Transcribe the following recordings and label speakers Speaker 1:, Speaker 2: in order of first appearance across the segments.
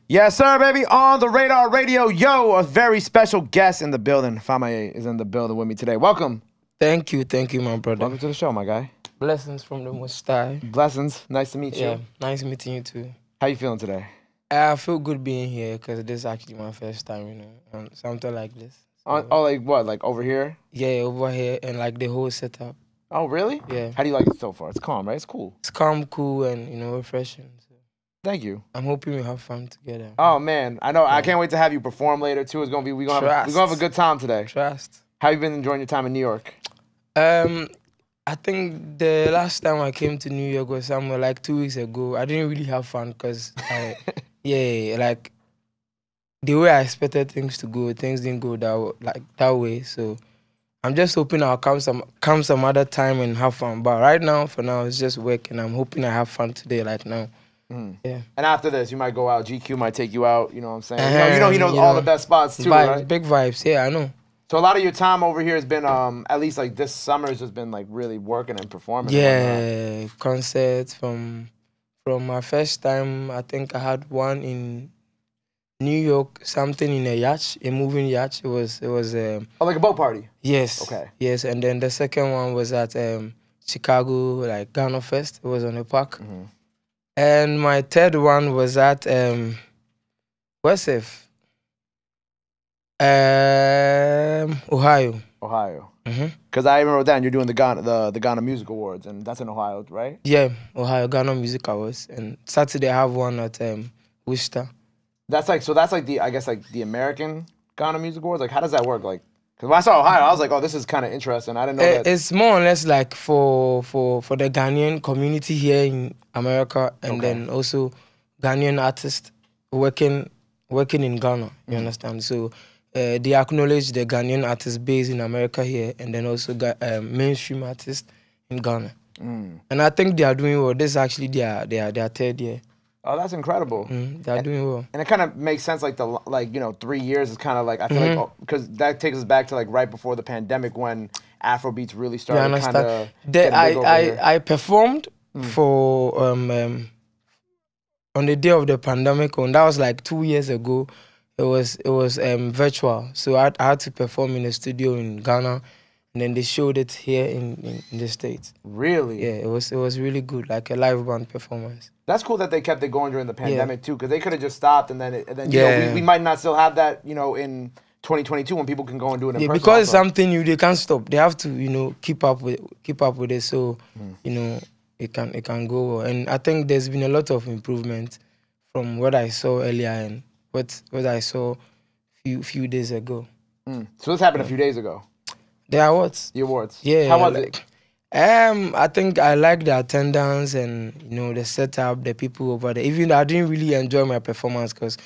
Speaker 1: Yes, sir, baby. On the Radar Radio. Yo, a very special guest in the building. Fameye is in the building with me today. Welcome.
Speaker 2: Thank you, my brother.
Speaker 1: Welcome to the show, my guy.
Speaker 2: Blessings from the Most High.
Speaker 1: Blessings. Nice to meet you.
Speaker 2: Yeah, nice meeting you too.
Speaker 1: How you feeling today?
Speaker 2: I feel good being here because this is actually my first time, something like this.
Speaker 1: So, oh, like what? Like over here?
Speaker 2: Yeah, over here and like the whole setup.
Speaker 1: Oh, really?
Speaker 2: Yeah.
Speaker 1: How do you like it so far? It's calm, right? It's cool.
Speaker 2: It's calm, cool, and refreshing. So.
Speaker 1: Thank you.
Speaker 2: I'm hoping we have fun together.
Speaker 1: Oh man, I know. Yeah. I can't wait to have you perform later too. It's gonna be we're gonna have a good time today.
Speaker 2: Trust.
Speaker 1: How you been enjoying your time in New York?
Speaker 2: I think the last time I came to New York was somewhere like 2 weeks ago. I didn't really have fun because like the way I expected things to go, things didn't go that way. So I'm just hoping I'll come some other time and have fun. But right now, for now, it's just work, and I'm hoping I have fun today, like now. Yeah.
Speaker 1: And after this, you might go out. GQ might take you out. You know what I'm saying? He knows all the best spots too,
Speaker 2: vibes,
Speaker 1: right?
Speaker 2: Big vibes. Yeah, I know.
Speaker 1: So a lot of your time over here has been, at least like this summer has just been like really working and performing.
Speaker 2: Yeah, concerts from my first time. I think I had one in New York, something in a yacht, a moving yacht. It was
Speaker 1: like a boat party.
Speaker 2: Yes.
Speaker 1: Okay.
Speaker 2: Yes, and then the second one was at Chicago, like Ghana Fest. It was on the park. Mm-hmm. And my third one was at where's it? Ohio.
Speaker 1: Ohio. Because I even wrote down you're doing the Ghana Music Awards, and that's in Ohio, right?
Speaker 2: Yeah, Ohio Ghana Music Awards, and Saturday I have one at Worcester.
Speaker 1: That's like the American Ghana Music Awards. Like, how does that work? Like, because when I saw Ohio, I was like, oh, this is kind of interesting. I didn't know that.
Speaker 2: It's more or less like for the Ghanaian community here in America, and then also Ghanaian artists working in Ghana. You understand? So. They acknowledge the Ghanaian artists based in America here, and then also mainstream artists in Ghana. And I think they are doing well. This is actually their third year.
Speaker 1: Oh, that's incredible.
Speaker 2: They are doing well.
Speaker 1: And it kind of makes sense. Like 3 years is kind of like I feel like because that takes us back to like right before the pandemic when Afro beats really started. Kind of.
Speaker 2: I performed for on the day of the pandemic, and that was like 2 years ago. It was virtual, so I had to perform in a studio in Ghana, and then they showed it here in the States.
Speaker 1: Really?
Speaker 2: Yeah, it was really good, like a live band performance.
Speaker 1: That's cool that they kept it going during the pandemic too, because they could have just stopped and then we might not still have that in 2022 when people can go and do it in person.
Speaker 2: Because it's something new, they can't stop. They have to keep up with it, so it can go well. And I think there's been a lot of improvement from what I saw earlier and what I saw few days ago.
Speaker 1: So this happened a few days ago.
Speaker 2: The awards.
Speaker 1: The awards.
Speaker 2: Yeah.
Speaker 1: How was it?
Speaker 2: I think I like the attendance and the setup, the people over there. Even though I didn't really enjoy my performance because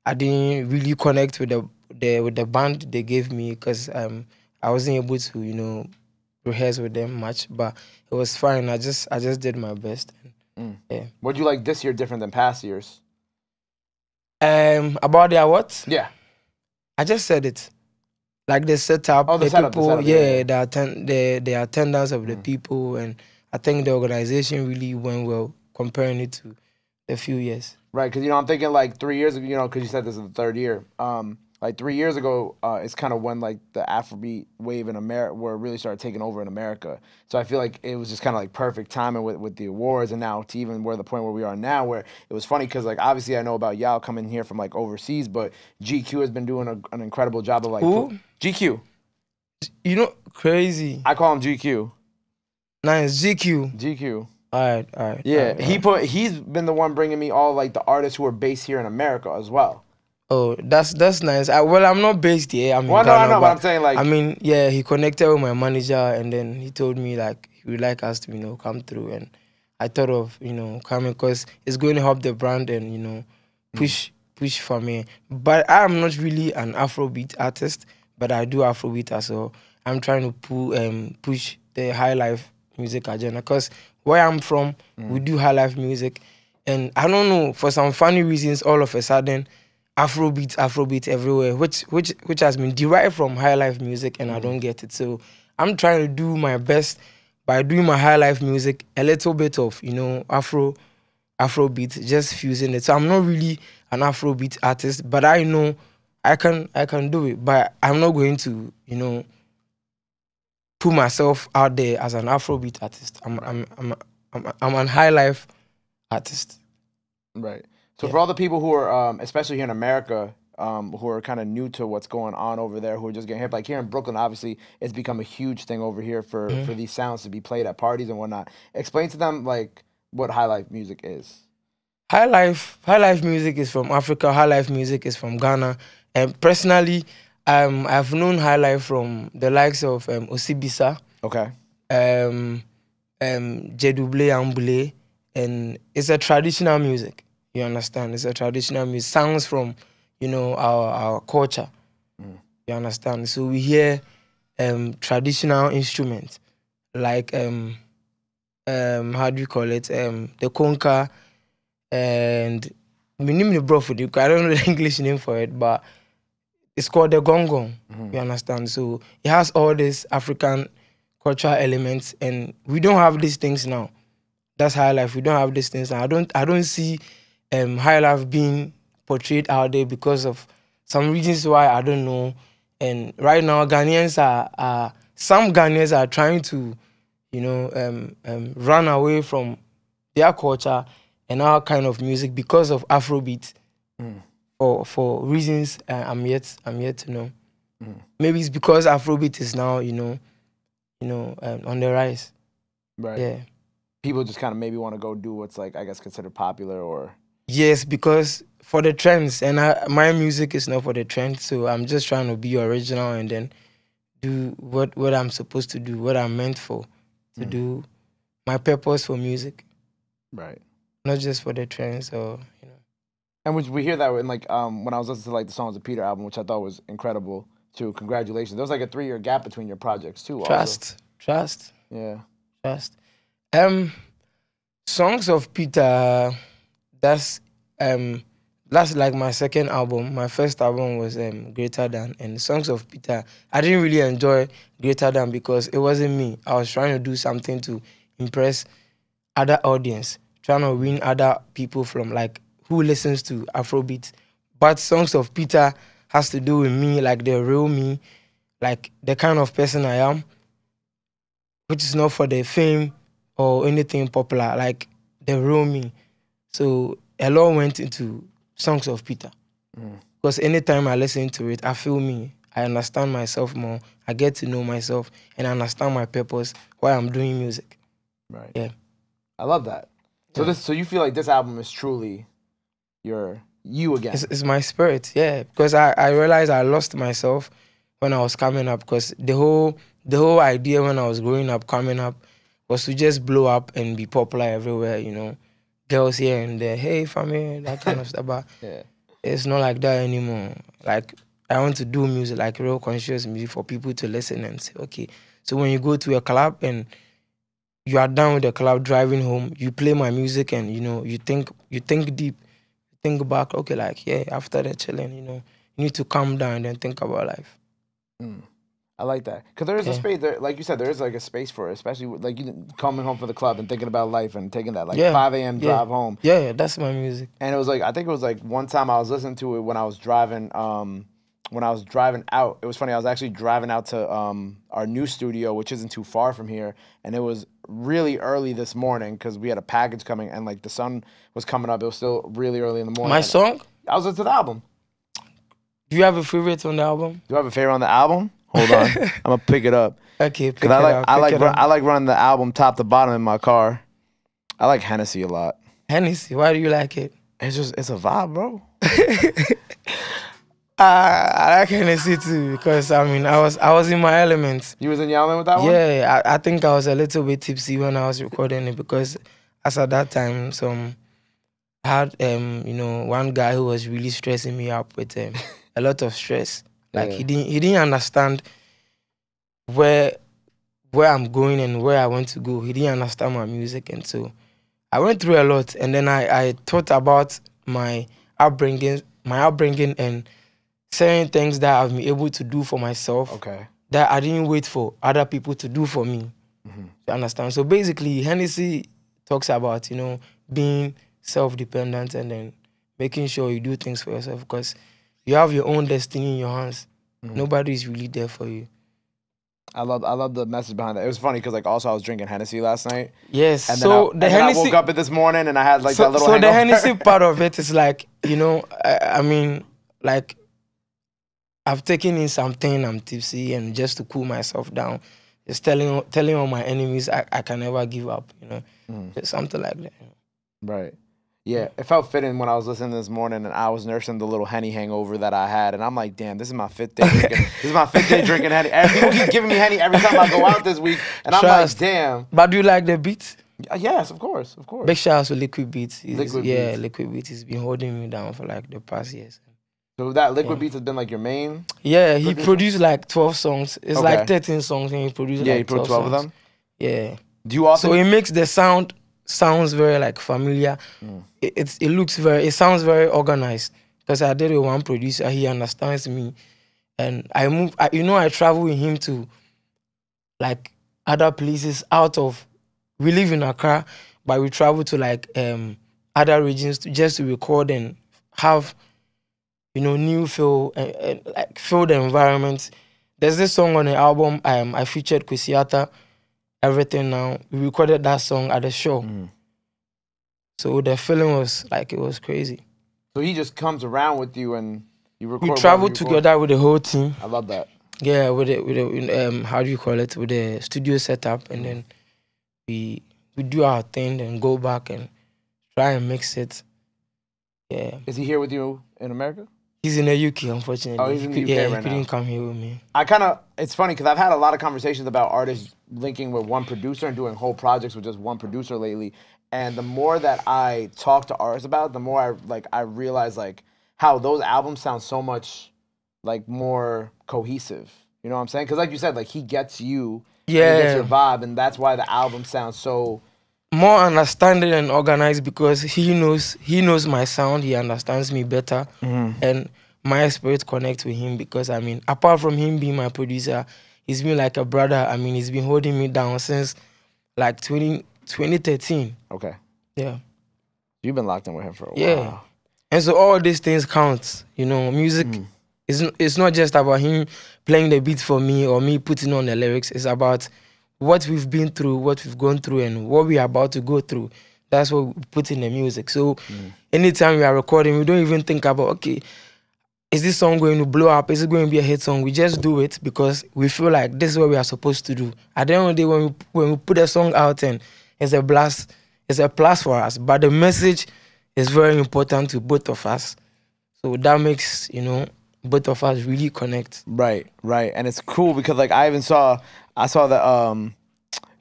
Speaker 2: I didn't really connect with the band they gave me because I wasn't able to rehearse with them much. But it was fine. I just did my best. Yeah.
Speaker 1: What do you like this year different than past years?
Speaker 2: About the awards?
Speaker 1: Yeah.
Speaker 2: I just said it. Like the setup, the people, the attendance of the people, and I think the organization really went well comparing it to a few years.
Speaker 1: Right, because I'm thinking like 3 years ago, because you said this is the third year. Like 3 years ago, it's kind of when like the Afrobeat wave in America, where it really started taking over in America. So I feel like it was just kind of like perfect timing with the awards, and now to even the point where we are now, where it was funny because like obviously I know about y'all coming here from like overseas, but GQ has been doing an incredible job of like GQ.
Speaker 2: Crazy.
Speaker 1: I call him GQ.
Speaker 2: Nice, GQ.
Speaker 1: GQ.
Speaker 2: All right.
Speaker 1: Yeah, he's been the one bringing me all like the artists who are based here in America as well.
Speaker 2: Oh, that's nice. I'm not based here. I'm in Ghana,
Speaker 1: I know, but I'm saying like.
Speaker 2: I mean, yeah, he connected with my manager, and then he told me like he would like us to come through, and I thought of coming because it's going to help the brand and push for me. But I'm not really an Afrobeat artist, but I do Afrobeat as well. I'm trying to push the Highlife music agenda because where I'm from, we do Highlife music, and I don't know, for some funny reasons, all of a sudden. Afrobeat everywhere, which has been derived from Highlife music, and I don't get it. So I'm trying to do my best by doing my Highlife music, a little bit of Afrobeat, just fusing it. So I'm not really an Afrobeat artist, but I know I can do it. But I'm not going to, put myself out there as an Afrobeat artist. I'm an Highlife artist.
Speaker 1: Right. So
Speaker 2: Yeah.
Speaker 1: for all the people who are, especially here in America, who are kind of new to what's going on over there, who are just getting hip, like here in Brooklyn, obviously it's become a huge thing over here for these sounds to be played at parties and whatnot. Explain to them like what high life music is.
Speaker 2: High life music is from Africa. High life music is from Ghana. And personally, I've known high life from the likes of Osibisa,
Speaker 1: Okay.
Speaker 2: Jedouble Ambule, and it's a traditional music. You understand? It's a traditional music. Sounds from, our culture. You understand? So we hear traditional instruments like how do you call it? The conga, and we name the bro for the, I don't know the English name for it, but it's called the gong gong. You understand? So it has all these African cultural elements, and we don't have these things now. That's high life. We don't have these things now. I don't see high life being portrayed out there because of some reasons why I don't know. And right now, Ghanaians are some Ghanaians are trying to, run away from their culture and our kind of music because of Afrobeat. For reasons I'm yet to know. Maybe it's because Afrobeat is now on the rise.
Speaker 1: Right.
Speaker 2: Yeah.
Speaker 1: People just kind of maybe want to go do what's like, I guess, considered popular or.
Speaker 2: Yes, because for the trends, and my music is not for the trends, so I'm just trying to be original and then do what I'm supposed to do, what I'm meant for, to do, my purpose for music.
Speaker 1: Right.
Speaker 2: Not just for the trends or.
Speaker 1: And we hear that in like when I was listening to like the Songs of Peter album, which I thought was incredible too. Congratulations. There was like a 3-year gap between your projects too.
Speaker 2: Trust.
Speaker 1: Yeah.
Speaker 2: Trust. Songs of Peter. That's like my second album. My first album was Greater Than, and Songs of Peter. I didn't really enjoy Greater Than because it wasn't me. I was trying to do something to impress other audience, trying to win other people from like who listens to Afrobeat. But Songs of Peter has to do with me, like the real me, like the kind of person I am, which is not for the fame or anything popular, like the real me. So a lot went into Songs of Peter. Because anytime I listen to it, I feel me. I understand myself more. I get to know myself and I understand my purpose, why I'm doing music.
Speaker 1: Right.
Speaker 2: Yeah.
Speaker 1: I love that. So so you feel like this album is truly you again.
Speaker 2: It's my spirit, yeah. Because I realized I lost myself when I was coming up, because the whole idea when I was growing up, coming up, was to just blow up and be popular everywhere, girls here and there, hey, family, that kind of stuff. But it's not like that anymore. Like, I want to do music, like real conscious music for people to listen and say, okay. So when you go to a club and you are done with the club, driving home, you play my music and, you think deep, think back, okay, like, yeah, after the chilling, you need to calm down and then think about life.
Speaker 1: I like that. Because there is a space, there, like you said, there is like a space for it, especially with, like you coming home from the club and thinking about life and taking that like 5 a.m. drive home.
Speaker 2: Yeah, that's my music.
Speaker 1: And it was like, I think it was like one time I was listening to it when I was driving out. It was funny, I was actually driving out to our new studio, which isn't too far from here. And it was really early this morning because we had a package coming and like the sun was coming up. It was still really early in the morning.
Speaker 2: My song?
Speaker 1: I was listening to the album.
Speaker 2: Do you have a favorite on the album?
Speaker 1: Do I have a favorite on the album? Hold on, I'm gonna pick it up.
Speaker 2: Okay, pick it up.
Speaker 1: I like running the album top to bottom in my car. I like Hennessy a lot.
Speaker 2: Hennessy, why do you like it?
Speaker 1: It's a vibe, bro.
Speaker 2: I like Hennessy too because I was in my element.
Speaker 1: You was in your element with that one?
Speaker 2: Yeah, I think I was a little bit tipsy when I was recording it because as at that time I had one guy who was really stressing me up with a lot of stress. Like he didn't understand where I'm going and where I want to go. He didn't understand my music, and so I went through a lot. And then I thought about my upbringing and certain things that I've been able to do for myself.
Speaker 1: Okay.
Speaker 2: That I didn't wait for other people to do for me. You understand? So basically, Hennessy talks about being self-dependent and then making sure you do things for yourself because you have your own destiny in your hands. Nobody is really there for you.
Speaker 1: I love the message behind that. It was funny because like also I was drinking Hennessy last night.
Speaker 2: Yes.
Speaker 1: And
Speaker 2: So
Speaker 1: then I woke up this morning and I had like that little
Speaker 2: so
Speaker 1: hangover.
Speaker 2: the Hennessy part of it is like, you know, I mean, like I've taken in something, I'm tipsy, and just to cool myself down, just telling all my enemies I can never give up, you know, just something like that.
Speaker 1: Right. Yeah, it felt fitting when I was listening this morning and I was nursing the little Henny hangover that I had. And I'm like, damn, this is my 5th day drinking. This is my 5th day drinking Henny. People keep giving me Henny every time I go out this week. And I'm like, damn.
Speaker 2: But do you like the beats?
Speaker 1: Yes, of course, of course.
Speaker 2: Big shout out to Liquid Beats.
Speaker 1: Liquid
Speaker 2: Beats. Liquid Beats has been holding me down for like the past years.
Speaker 1: So that Liquid Beats has been like your main?
Speaker 2: Yeah, he produced like 12 songs. It's like 13 songs and he produced like 12 songs.
Speaker 1: Yeah, he put 12 of them?
Speaker 2: Yeah.
Speaker 1: Do you also...
Speaker 2: So it makes the sounds very like familiar. It sounds very organized because I did it with one producer. He understands me, and I travel with him to like other places we live in Accra, but we travel to like other regions just to record and have, you know, new feel and like feel the environment. There's this song on the album I featured Kwesiata, Everything Now. We recorded that song at the show. So the feeling was like, it was crazy.
Speaker 1: So he just comes around with you and you record.
Speaker 2: We travel together with the whole team.
Speaker 1: I love that.
Speaker 2: Yeah, with the how do you call it? With the studio setup, and then we do our thing and go back and try and mix it. Yeah.
Speaker 1: Is he here with you in America?
Speaker 2: He's in the UK, unfortunately.
Speaker 1: Oh, he's in the UK right now.
Speaker 2: He couldn't come here with me.
Speaker 1: It's funny because I've had a lot of conversations about artists linking with one producer and doing whole projects with just one producer lately. And the more that I talk to artists about it, the more I realize like how those albums sound so much like more cohesive. You know what I'm saying? Because like you said, like he gets you, he gets your vibe, and that's why the album sounds so
Speaker 2: more understanding and organized because he knows my sound. He understands me better, and my spirit connects with him because I mean, apart from him being my producer, he's been like a brother. I mean, he's been holding me down since like 2013.
Speaker 1: Okay.
Speaker 2: Yeah.
Speaker 1: You've been locked in with him for a while.
Speaker 2: And so all these things count. You know, music it's not just about him playing the beats for me or me putting on the lyrics. It's about what we've been through, what we've gone through, and what we're about to go through. That's what we put in the music. So anytime we are recording, we don't even think about, okay, is this song going to blow up? Is it going to be a hit song? We just do it because we feel like this is what we are supposed to do. At the end of the day, when we put a song out and it's a blast, it's a plus for us. But the message is very important to both of us. So that makes, you know, both of us really connect.
Speaker 1: Right. And it's cool because like I saw that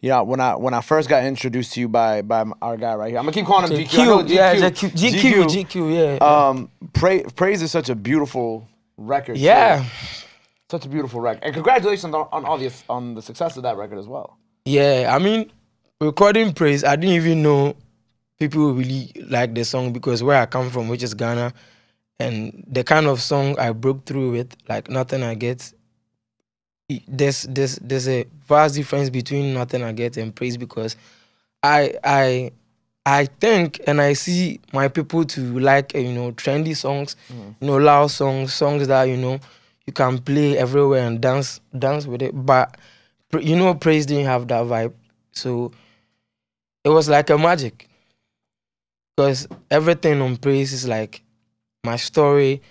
Speaker 1: you know, when I first got introduced to you by our guy right here, I'm gonna keep calling him GQ.
Speaker 2: GQ, yeah.
Speaker 1: Praise is such a beautiful record.
Speaker 2: Yeah,
Speaker 1: too. Such a beautiful record, and congratulations on the success of that record as well.
Speaker 2: Yeah, I mean, recording Praise, I didn't even know people really like the song because where I come from, which is Ghana, and the kind of song I broke through with, like Nothing I Get. There's a vast difference between Nothing I Get and Praise because I think and I see my people to like you know, trendy songs, you know, loud songs that you know you can play everywhere and dance with it. But you know, Praise didn't have that vibe, so it was like a magic because everything on Praise is like my story.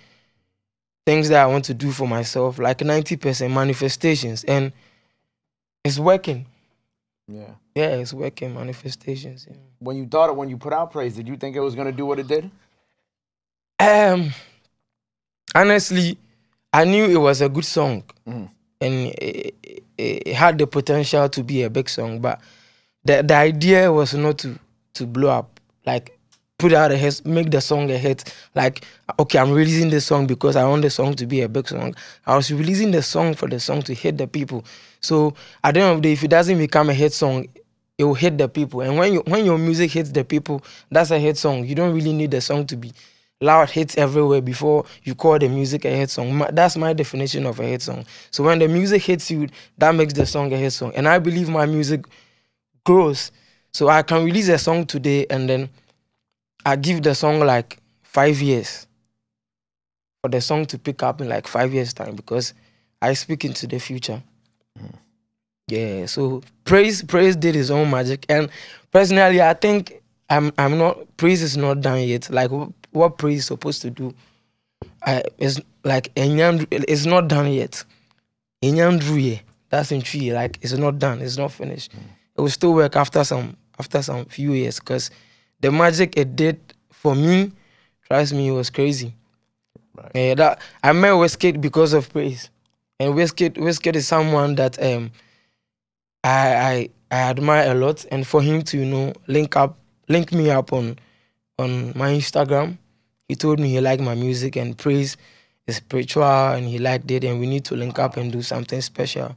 Speaker 2: Things that I want to do for myself, like 90% manifestations, and it's working. Yeah, it's working, manifestations. Yeah.
Speaker 1: When you put out Praise, did you think it was gonna do what it did?
Speaker 2: Honestly, I knew it was a good song, and it had the potential to be a big song. But the idea was not to blow up, like put out a hit, make the song a hit. Like, okay, I'm releasing this song because I want the song to be a big song. I was releasing the song for the song to hit the people. So at the end of the day, if it doesn't become a hit song, it will hit the people. And when your music hits the people, that's a hit song. You don't really need the song to be loud hits everywhere before you call the music a hit song. That's my definition of a hit song. So when the music hits you, that makes the song a hit song. And I believe my music grows. So I can release a song today and then I give the song like 5 years for the song to pick up in like 5 years time, because I speak into the future. Yeah, so Praise did his own magic, and personally, I think I'm not, Praise is not done yet. Like what Praise is supposed to do, is like it's not done yet. Enyandruye, that's in tree. Like it's not done. It's not finished. It will still work after some few years, because the magic it did for me, trust me, it was crazy.
Speaker 1: Right.
Speaker 2: Yeah, that I met Wizkid because of Praise, and Wizkid is someone that I admire a lot, and for him to link me up on my Instagram, he told me he liked my music and Praise is spiritual and he liked it, and we need to link up and do something special.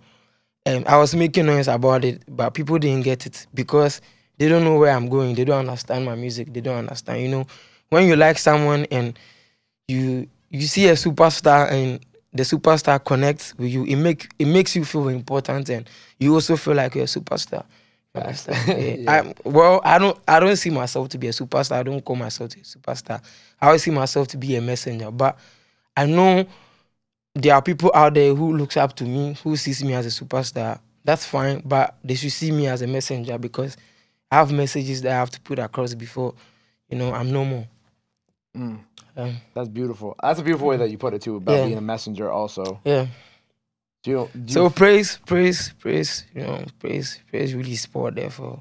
Speaker 2: And I was making noise about it, but people didn't get it because they don't know where I'm going. They don't understand my music. They don't understand. When you like someone and you see a superstar and the superstar connects with you, it makes you feel important, and you also feel like you're a superstar. You understand? Yeah. I don't see myself to be a superstar. I don't call myself a superstar. I always see myself to be a messenger. But I know there are people out there who looks up to me, who sees me as a superstar. That's fine, but they should see me as a messenger, because I have messages that I have to put across before, I'm normal.
Speaker 1: That's beautiful. That's a beautiful way that you put it too, about being a messenger also.
Speaker 2: Yeah. So praise, praise really sport there for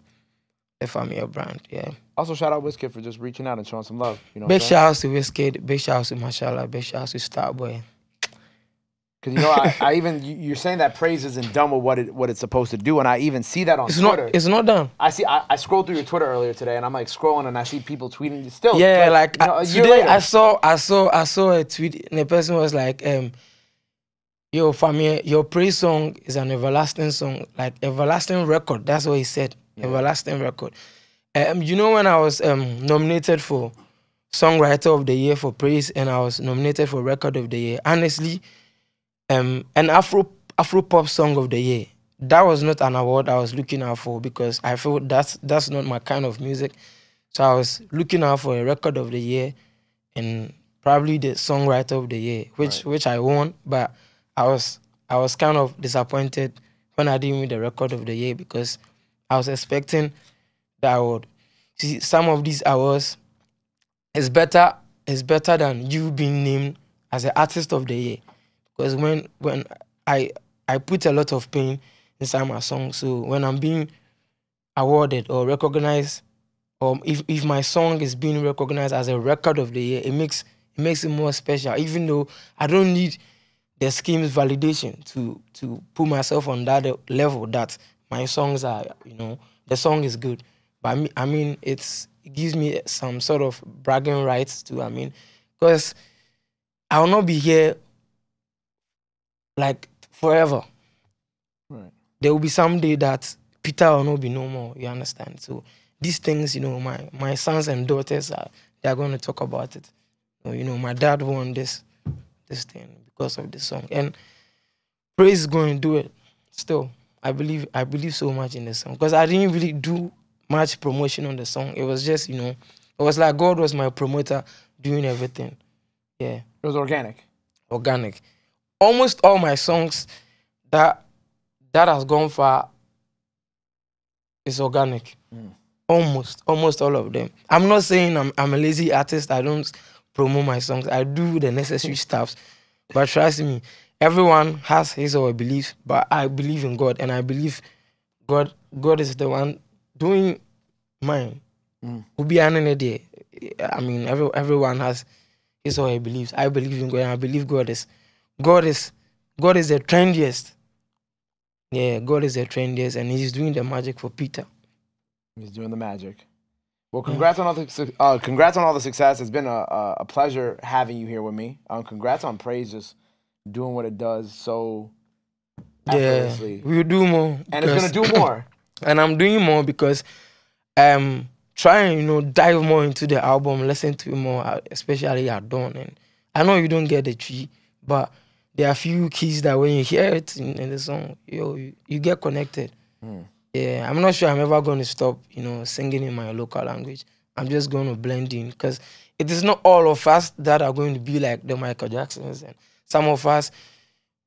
Speaker 2: the Fameye brand. Yeah.
Speaker 1: Also, shout out Wizkid for just reaching out and showing some love.
Speaker 2: Big shout outs to Wizkid, big shout outs to Mashallah, big shout outs to Starboy.
Speaker 1: Because I even you're saying that Praise isn't done with what it's supposed to do, and I even see that on Twitter.
Speaker 2: It's not done.
Speaker 1: I scrolled through your Twitter earlier today, and I'm like scrolling, and I see people tweeting still.
Speaker 2: Yeah, today I saw a tweet, and the person was like, "Yo, Fameye, your Praise song is an everlasting song, like everlasting record." That's what he said, everlasting record. When I was nominated for Songwriter of the Year for Praise, and I was nominated for Record of the Year, honestly. An Afro pop song of the year, that was not an award I was looking out for, because I feel that's not my kind of music. So I was looking out for a record of the year and probably the songwriter of the year, which I won. But I was kind of disappointed when I didn't win the record of the year, because I was expecting the award. See, some of these awards is better than you being named as an artist of the year. Because when I put a lot of pain inside my song, so when I'm being awarded or recognized, or if my song is being recognized as a record of the year, it makes it more special. Even though I don't need the scheme's validation to put myself on that level that my songs are, the song is good. But it gives me some sort of bragging rights too. Because I will not be here like forever.
Speaker 1: Right.
Speaker 2: There will be some day that Peter will not be no more. You understand? So these things, my sons and daughters they're going to talk about it. My dad won this thing because of this song, and Praise is going to do it. Still, I believe so much in the song, because I didn't really do much promotion on the song. It was just it was like God was my promoter doing everything. Yeah.
Speaker 1: It was organic.
Speaker 2: Almost all my songs that has gone far is organic. Almost all of them. I'm not saying I'm a lazy artist. I don't promote my songs. I do the necessary stuff. But trust me, everyone has his or her belief. But I believe in God, and I believe God is the one doing mine. Everyone has his or her beliefs. I believe in God, and I believe God is the trendiest. Yeah, God is the trendiest, and He's doing the magic for Peter.
Speaker 1: He's doing the magic. Well, congrats on all the success. It's been a pleasure having you here with me. Congrats on Praise just doing what it does so effortlessly.
Speaker 2: We'll do more,
Speaker 1: and it's gonna do more.
Speaker 2: And I'm doing more because I'm trying, dive more into the album, listen to it more, especially at dawn. And I know you don't get the tree, but there are a few keys that when you hear it in the song, you get connected. Yeah, I'm not sure I'm ever going to stop, singing in my local language. I'm just going to blend in because it is not all of us that are going to be like the Michael Jacksons, and some of us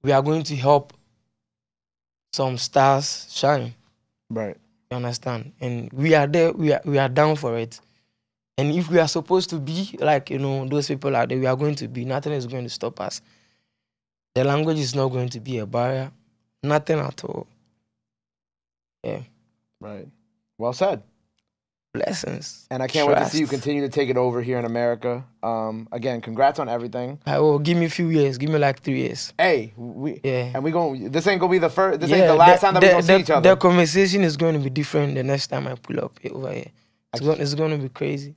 Speaker 2: we are going to help some stars shine.
Speaker 1: Right.
Speaker 2: You understand? And we are there. We are down for it. And if we are supposed to be like those people out there, we are going to be. Nothing is going to stop us. The language is not going to be a barrier. Nothing at all. Yeah.
Speaker 1: Right. Well said.
Speaker 2: Blessings.
Speaker 1: And I can't wait to see you continue to take it over here in America. Again, congrats on everything.
Speaker 2: I will give me a few years. Give me like 3 years.
Speaker 1: Hey, this ain't gonna be the first. This ain't the last time that we're gonna see each other.
Speaker 2: The conversation is going to be different the next time I pull up over here. It's going to be crazy.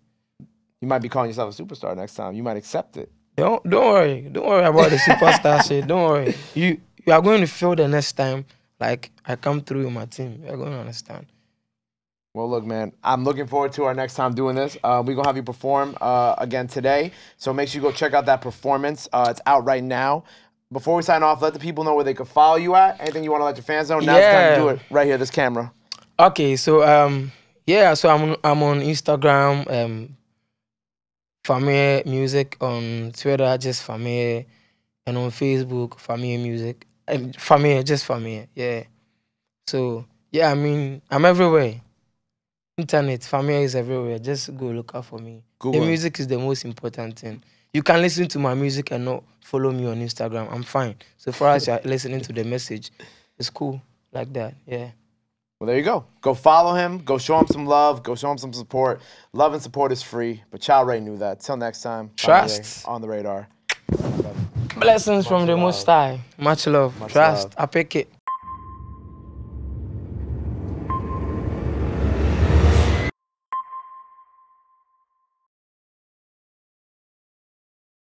Speaker 1: You might be calling yourself a superstar next time. You might accept it.
Speaker 2: Don't worry. Don't worry about the superstar shit. Don't worry. You are going to feel the next time like I come through with my team. You're going to understand.
Speaker 1: Well, look, man, I'm looking forward to our next time doing this. We're going to have you perform again today. So make sure you go check out that performance. It's out right now. Before we sign off, let the people know where they can follow you at. Anything you want to let your fans know? Now's the time to do it right here, this camera.
Speaker 2: Okay, so so I'm on Instagram, Fameye Music, on Twitter, just Fameye, and on Facebook, Fameye Music. Fameye, just Fameye, yeah. So, yeah, I mean, I'm everywhere. Internet, Fameye is everywhere. Just go look out for me. Google. The music is the most important thing. You can listen to my music and not follow me on Instagram. I'm fine. So far as you're listening to the message, it's cool like that, yeah.
Speaker 1: Well, there you go. Go follow him. Go show him some love. Go show him some support. Love and support is free, but Child Ray knew that. Till next time.
Speaker 2: Trust.
Speaker 1: On the radar.
Speaker 2: Blessings from the Most High. Much love. Trust. I pick it.